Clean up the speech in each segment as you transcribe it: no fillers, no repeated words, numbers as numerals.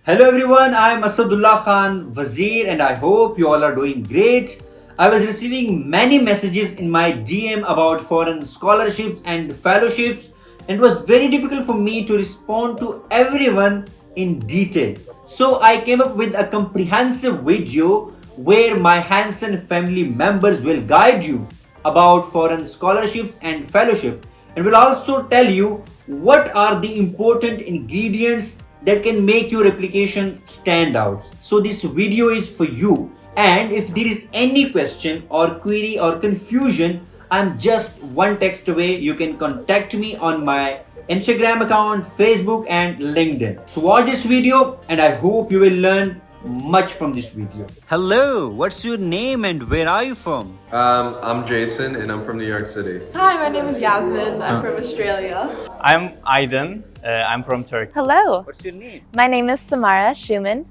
Hello everyone, I'm Asadullah Khan, Wazir, and I hope you all are doing great. I was receiving many messages in my DM about foreign scholarships and fellowships, and it was very difficult for me to respond to everyone in detail. So I came up with a comprehensive video where my Hansen family members will guide you about foreign scholarships and fellowship, and will also tell you what are the important ingredients that can make your application stand out. So this video is for you, and if there is any question or query or confusion, I'm just one text away. You can contact me on my Instagram account, Facebook and LinkedIn. So watch this video and I hope you will learn much from this video. Hello, what's your name and where are you from? I'm Jason and I'm from New York City. Hi, my name is Yasmin. I'm from Australia. I'm Aydın. I'm from Turkey. Hello, What's your name? my name is Samara Schumann.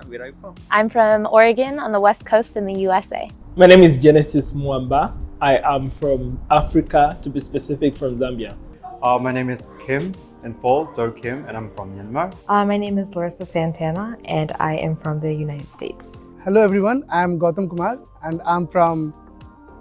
Where are you from? I'm from Oregon on the West Coast in the USA. My name is Genesis Mwamba. I am from Africa, to be specific, from Zambia. My name is Kim and Fall, Do Kim, and I'm from Myanmar. My name is Larissa Santana, and I am from the United States. Hello everyone, I am Gautam Kumar and I'm from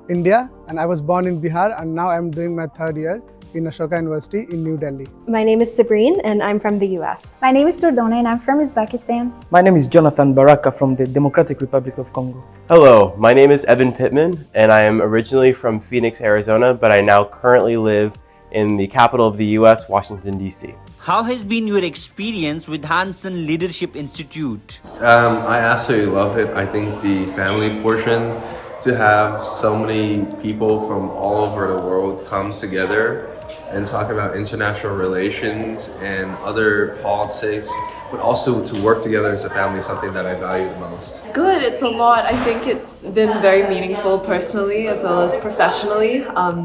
India, and I was born in Bihar, and now I'm doing my third year in Ashoka University in New Delhi. My name is Sabrine and I'm from the US. My name is Tordona and I'm from Uzbekistan. My name is Jonathan Baraka from the Democratic Republic of Congo. Hello, my name is Evan Pittman and I am originally from Phoenix, Arizona, but I now currently live in the capital of the US, Washington, D.C. How has been your experience with Hansen Leadership Institute? I absolutely love it. I think the family portion, to have so many people from all over the world come together and talk about international relations and other politics, but also to work together as a family is something that I value the most. Good, it's a lot. I think it's been very meaningful personally as well as professionally.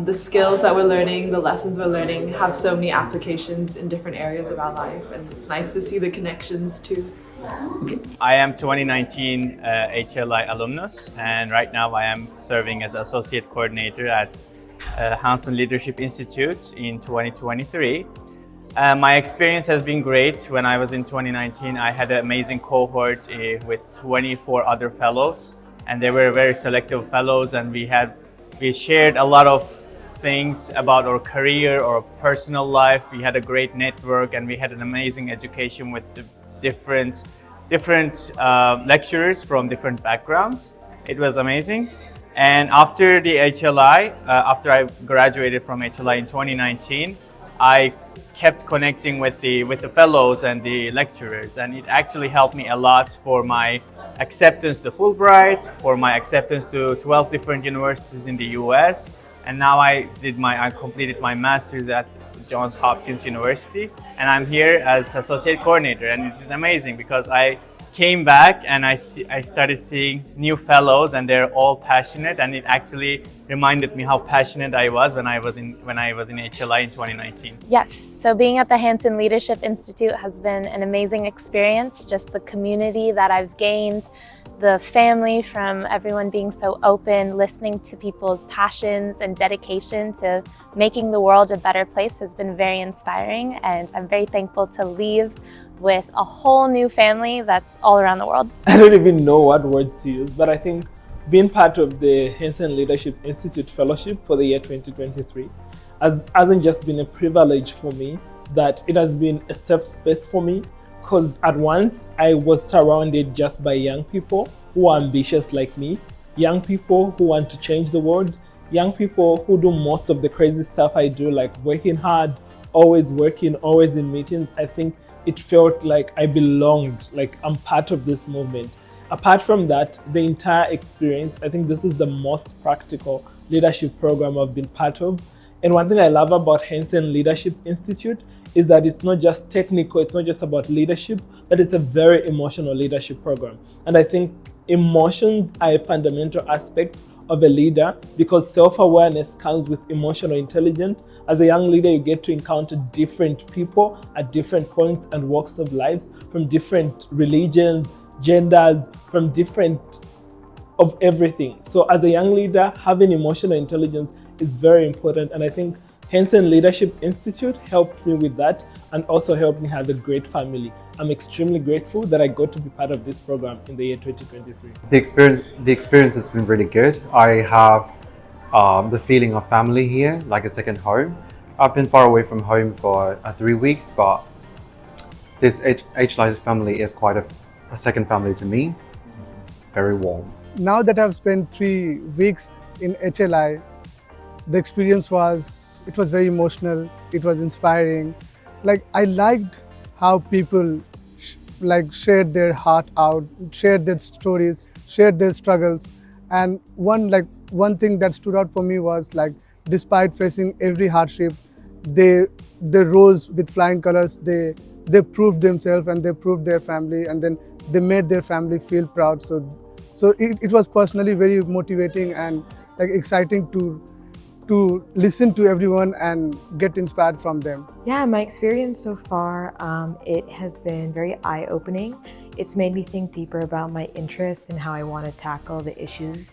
The skills that we're learning, the lessons we're learning have so many applications in different areas of our life, and it's nice to see the connections too. I am 2019 HLI alumnus, and right now I am serving as Associate Coordinator at Hansen Leadership Institute in 2023. My experience has been great. When I was in 2019, I had an amazing cohort with 24 other fellows, and they were very selective fellows, and we shared a lot of things about our career or personal life. We had a great network, and we had an amazing education with the different lecturers from different backgrounds. It was amazing. And after the HLI, after I graduated from HLI in 2019, I kept connecting with the fellows and the lecturers, and it actually helped me a lot for my acceptance to Fulbright, for my acceptance to 12 different universities in the US, and now I completed my master's at Johns Hopkins University, and I'm here as associate coordinator, and it's amazing because I came back and I started seeing new fellows, and they're all passionate, and it actually reminded me how passionate I was when I was in HLI in 2019. Yes, so being at the Hansen Leadership Institute has been an amazing experience. Just the community that I've gained, the family from everyone being so open, listening to people's passions and dedication to making the world a better place has been very inspiring, and I'm very thankful to leave with a whole new family that's all around the world. I don't even know what words to use, but I think being part of the Hansen Leadership Institute Fellowship for the year 2023 hasn't just been a privilege for me, that it has been a safe space for me, because at once I was surrounded just by young people who are ambitious like me, young people who want to change the world, young people who do most of the crazy stuff I do, like working hard, always working, always in meetings. I think it felt like I belonged, like I'm part of this movement. Apart from that, the entire experience, I think this is the most practical leadership program I've been part of. And one thing I love about Hansen Leadership Institute is that it's not just technical, it's not just about leadership, but it's a very emotional leadership program. And I think emotions are a fundamental aspect of a leader, because self-awareness comes with emotional intelligence. As a young leader, you get to encounter different people at different points and walks of lives, from different religions, genders, from different of everything. So as a young leader, having emotional intelligence is very important. And I think Hansen Leadership Institute helped me with that. and also helped me have a great family. I'm extremely grateful that I got to be part of this program in the year 2023. The experience has been really good. I have the feeling of family here, like a second home. I've been far away from home for 3 weeks, but this HLI family is quite a second family to me. Very warm. Now that I've spent 3 weeks in HLI, the experience was very emotional. It was inspiring. Like, I liked how people shared their heart out, shared their stories, shared their struggles. And one thing that stood out for me was, like, despite facing every hardship, they rose with flying colors. They proved themselves and they proved their family, and then they made their family feel proud. So it was personally very motivating and like exciting to listen to everyone and get inspired from them. Yeah, my experience so far, it has been very eye-opening. It's made me think deeper about my interests and how I want to tackle the issues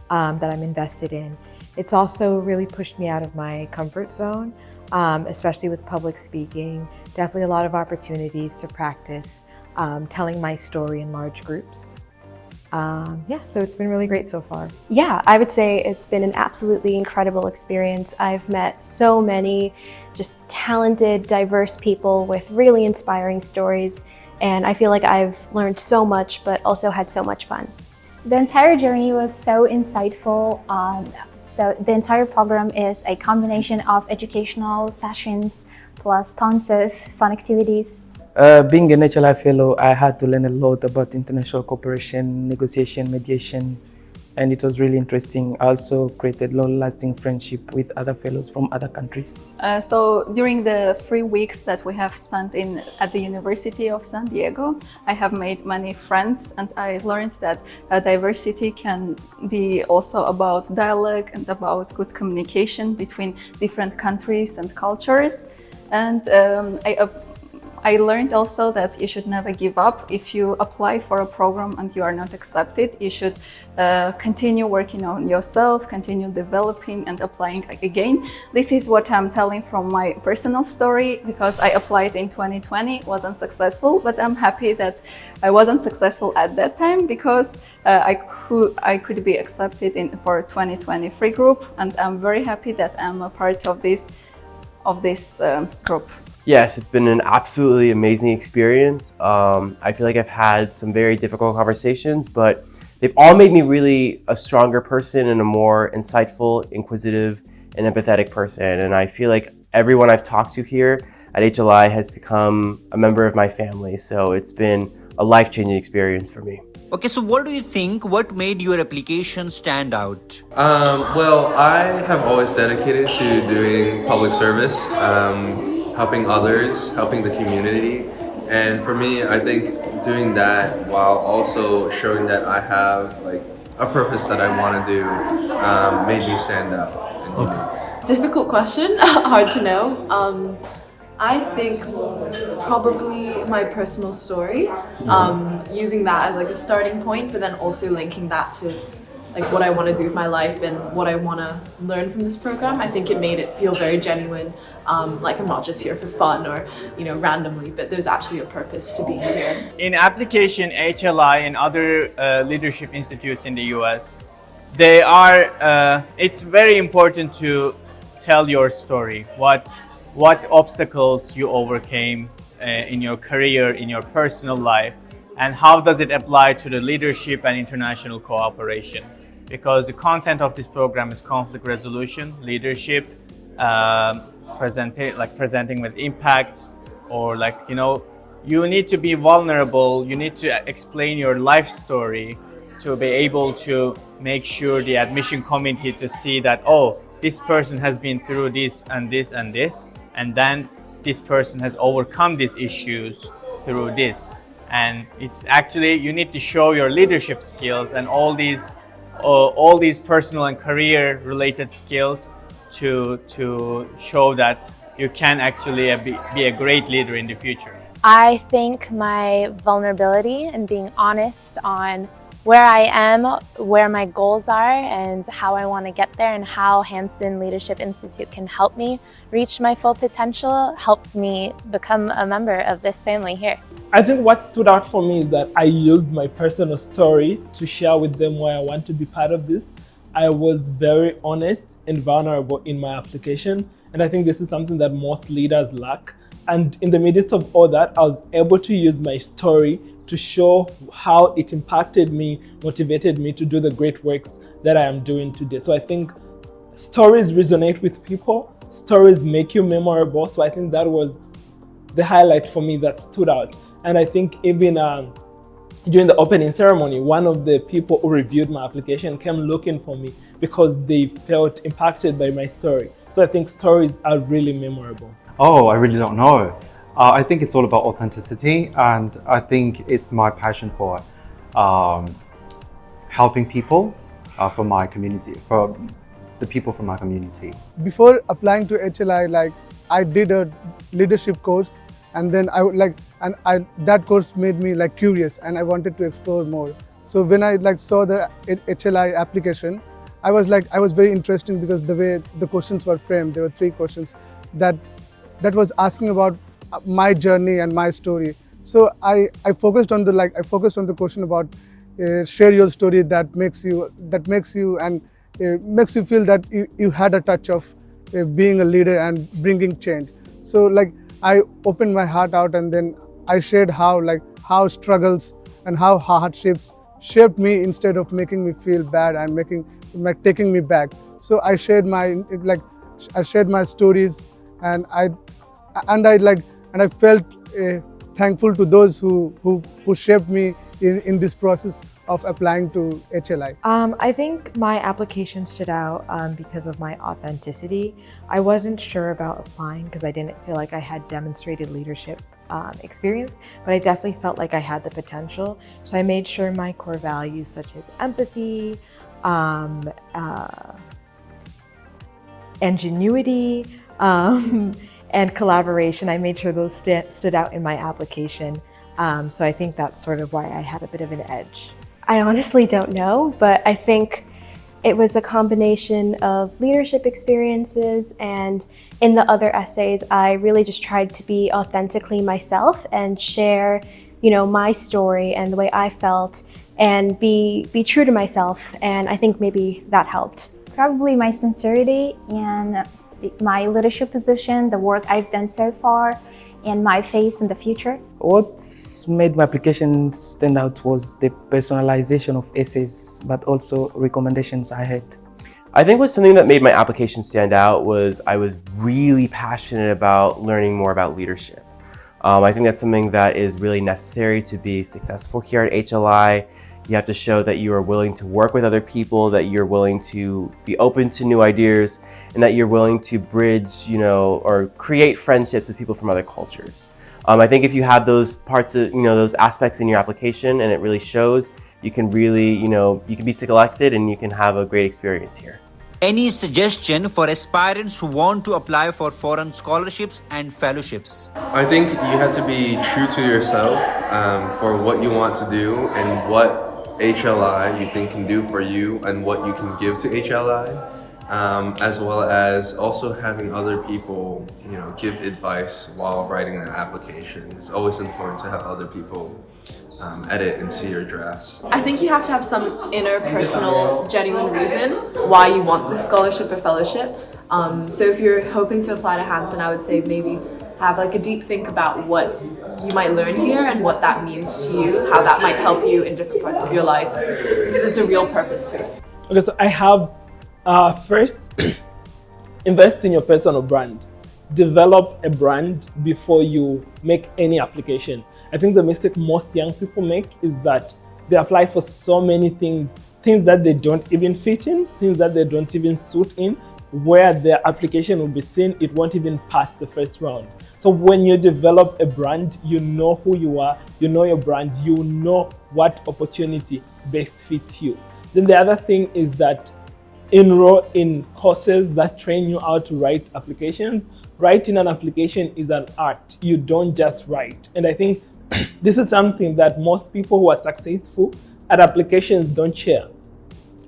that I'm invested in. It's also really pushed me out of my comfort zone, especially with public speaking. Definitely a lot of opportunities to practice telling my story in large groups. Yeah, so it's been really great so far. Yeah, I would say it's been an absolutely incredible experience. I've met so many just talented, diverse people with really inspiring stories, and I feel like I've learned so much, but also had so much fun. The entire journey was so insightful. So the entire program is a combination of educational sessions plus tons of fun activities. Being an HLI fellow, I had to learn a lot about international cooperation, negotiation, mediation, and it was really interesting. I also created long-lasting friendship with other fellows from other countries. So during the 3 weeks that we have spent at the University of San Diego, I have made many friends, and I learned that diversity can be also about dialogue and about good communication between different countries and cultures. And I learned also that you should never give up. If you apply for a program and you are not accepted, you should continue working on yourself, continue developing and applying again. This is what I'm telling from my personal story, because I applied in 2020, wasn't successful, but I'm happy that I wasn't successful at that time, because I could be accepted for 2023 group, and I'm very happy that I'm a part of this group. Yes, it's been an absolutely amazing experience. I feel like I've had some very difficult conversations, but they've all made me really a stronger person and a more insightful, inquisitive, and empathetic person. And I feel like everyone I've talked to here at HLI has become a member of my family. So it's been a life-changing experience for me. Okay, so what do you think? What made your application stand out? Well, I have always dedicated to doing public service, helping others, helping the community. And for me, I think doing that while also showing that I have like a purpose that I want to do made me stand out and unique. Difficult question, hard to know. I think probably my personal story, using that as like a starting point, but then also linking that to like what I want to do with my life and what I want to learn from this program. I think it made it feel very genuine. Like I'm not just here for fun or, randomly, but there's actually a purpose to being here. In application, HLI and other leadership institutes in the US, it's very important to tell your story. What obstacles you overcame in your career, in your personal life, and how does it apply to the leadership and international cooperation? Because the content of this program is conflict resolution, leadership, presenting with impact, or you need to be vulnerable, you need to explain your life story to be able to make sure the admission committee to see that, oh, this person has been through this and this and this, and then this person has overcome these issues through this. And it's actually, you need to show your leadership skills and all these personal and career related skills to show that you can actually be a great leader in the future. I think my vulnerability and being honest on where I am, where my goals are, and how I want to get there, and how Hanson Leadership Institute can help me reach my full potential, helped me become a member of this family here. I think what stood out for me is that I used my personal story to share with them why I want to be part of this. I was very honest and vulnerable in my application, and I think this is something that most leaders lack. And in the midst of all that, I was able to use my story to show how it impacted me, motivated me to do the great works that I am doing today. So I think stories resonate with people, stories make you memorable. So I think that was the highlight for me that stood out. And I think even during the opening ceremony, one of the people who reviewed my application came looking for me because they felt impacted by my story. So I think stories are really memorable. Oh, I really don't know. I think it's all about authenticity, and I think it's my passion for helping people from my community, for the people from my community. Before applying to HLI, like I did a leadership course, and then that course made me like curious, and I wanted to explore more. So when I saw the HLI application, I was very interested because the way the questions were framed. There were 3 questions that was asking about my journey and my story. So I focused on the question about share your story that makes you and makes you feel that you had a touch of being a leader and bringing change. So I opened my heart out, and then I shared how struggles and how hardships shaped me instead of making me feel bad and taking me back. So I shared my stories, and I felt thankful to those who shaped me in this process of applying to HLI. I think my application stood out because of my authenticity. I wasn't sure about applying because I didn't feel like I had demonstrated leadership experience, but I definitely felt like I had the potential. So I made sure my core values such as empathy, ingenuity, and collaboration, I made sure those stood out in my application. So I think that's sort of why I had a bit of an edge. I honestly don't know, but I think it was a combination of leadership experiences, and in the other essays, I really just tried to be authentically myself and share, my story and the way I felt, and be true to myself. And I think maybe that helped. Probably my sincerity and my leadership position, the work I've done so far, and my face in the future. What made my application stand out was the personalization of essays, but also recommendations I had. I think something that made my application stand out was I was really passionate about learning more about leadership. I think that's something that is really necessary to be successful here at HLI. You have to show that you are willing to work with other people, that you're willing to be open to new ideas, and that you're willing to bridge, or create friendships with people from other cultures. I think if you have those parts of, those aspects in your application and it really shows, you can really, you can be selected and you can have a great experience here. Any suggestion for aspirants who want to apply for foreign scholarships and fellowships? I think you have to be true to yourself for what you want to do and what HLI you think can do for you and what you can give to HLI, as well as also having other people, give advice while writing an application. It's always important to have other people edit and see your drafts. I think you have to have some inner, personal, genuine reason why you want the scholarship or fellowship. So if you're hoping to apply to Hanson, I would say maybe have a deep think about what you might learn here and what that means to you, how that might help you in different parts of your life, because it's a real purpose to it. Okay, so I have first, invest in your personal brand. Develop a brand before you make any application. I think the mistake most young people make is that they apply for so many things that they don't even fit in, things that they don't even suit in, where their application will be seen, it won't even pass the first round. So when you develop a brand, you know who you are, you know your brand, you know what opportunity best fits you. Then the other thing is that enroll in courses that train you how to write applications. Writing an application is an art. You don't just write. And I think this is something that most people who are successful at applications don't share.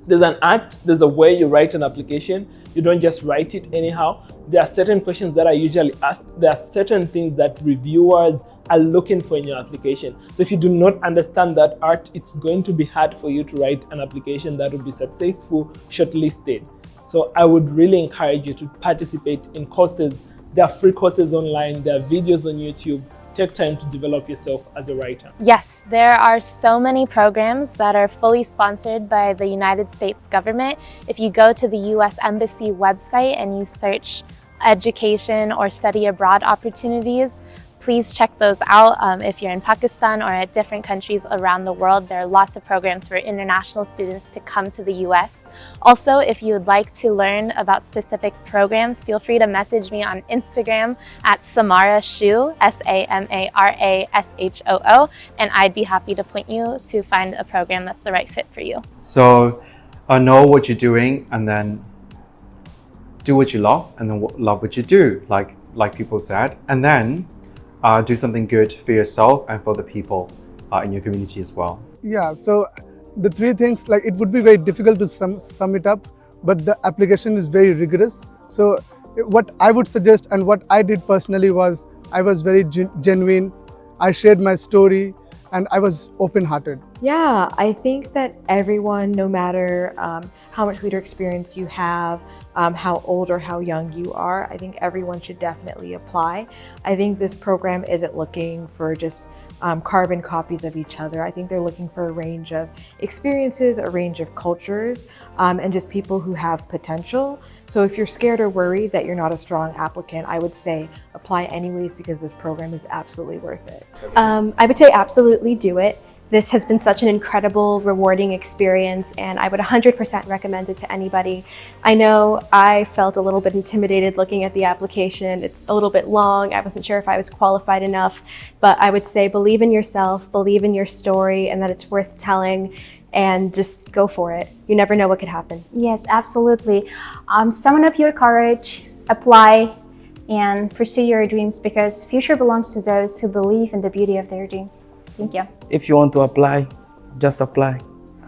There's an act, there's a way you write an application. You don't just write it anyhow. There are certain questions that are usually asked. There are certain things that reviewers are looking for in your application. So if you do not understand that art, it's going to be hard for you to write an application that will be successful, shortlisted. So I would really encourage you to participate in courses. There are free courses online, there are videos on YouTube. Take time to develop yourself as a writer. Yes, there are so many programs that are fully sponsored by the United States government. If you go to the US Embassy website and you search education or study abroad opportunities, please check those out. If you're in Pakistan or at different countries around the world, there are lots of programs for international students to come to the US. Also, if you would like to learn about specific programs, feel free to message me on Instagram at Samarashoo, SAMARASHOO, and I'd be happy to point you to find a program that's the right fit for you. So know what you're doing, and then do what you love, and then love what you do, like people said, and then do something good for yourself and for the people in your community as well. Yeah, so the three things, like, it would be very difficult to sum it up, but the application is very rigorous. So what I would suggest and what I did personally was I was very genuine. I shared my story and I was open-hearted. Yeah, I think that everyone, no matter how much leader experience you have, how old or how young you are, I think everyone should definitely apply. I think this program isn't looking for just carbon copies of each other. I think they're looking for a range of experiences, a range of cultures, and just people who have potential. So if you're scared or worried that you're not a strong applicant, I would say apply anyways, because this program is absolutely worth it. I would say absolutely do it. This has been such an incredible, rewarding experience, and I would 100% recommend it to anybody. I know I felt a little bit intimidated looking at the application. It's a little bit long. I wasn't sure if I was qualified enough, but I would say believe in yourself, believe in your story, and that it's worth telling, and just go for it. You never know what could happen. Yes, absolutely. Summon up your courage, apply, and pursue your dreams, because future belongs to those who believe in the beauty of their dreams. Thank you. If you want to apply, just apply,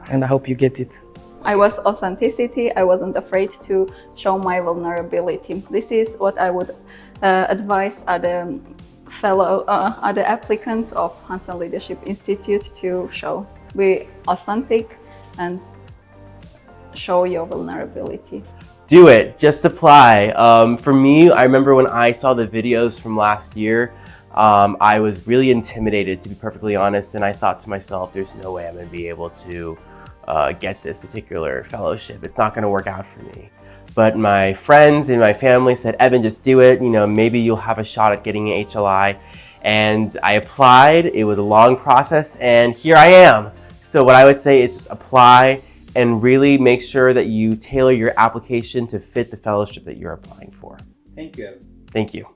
and I hope you get it. I was authenticity. I wasn't afraid to show my vulnerability. This is what I would advise other other applicants of Hansen Leadership Institute to show. Be authentic and show your vulnerability. Do it, just apply. For me, I remember when I saw the videos from last year, I was really intimidated, to be perfectly honest, and I thought to myself, there's no way I'm going to be able to get this particular fellowship. It's not going to work out for me. But my friends and my family said, Evan, just do it. You know, maybe you'll have a shot at getting an HLI. And I applied. It was a long process, and here I am. So what I would say is just apply and really make sure that you tailor your application to fit the fellowship that you're applying for. Thank you. Thank you.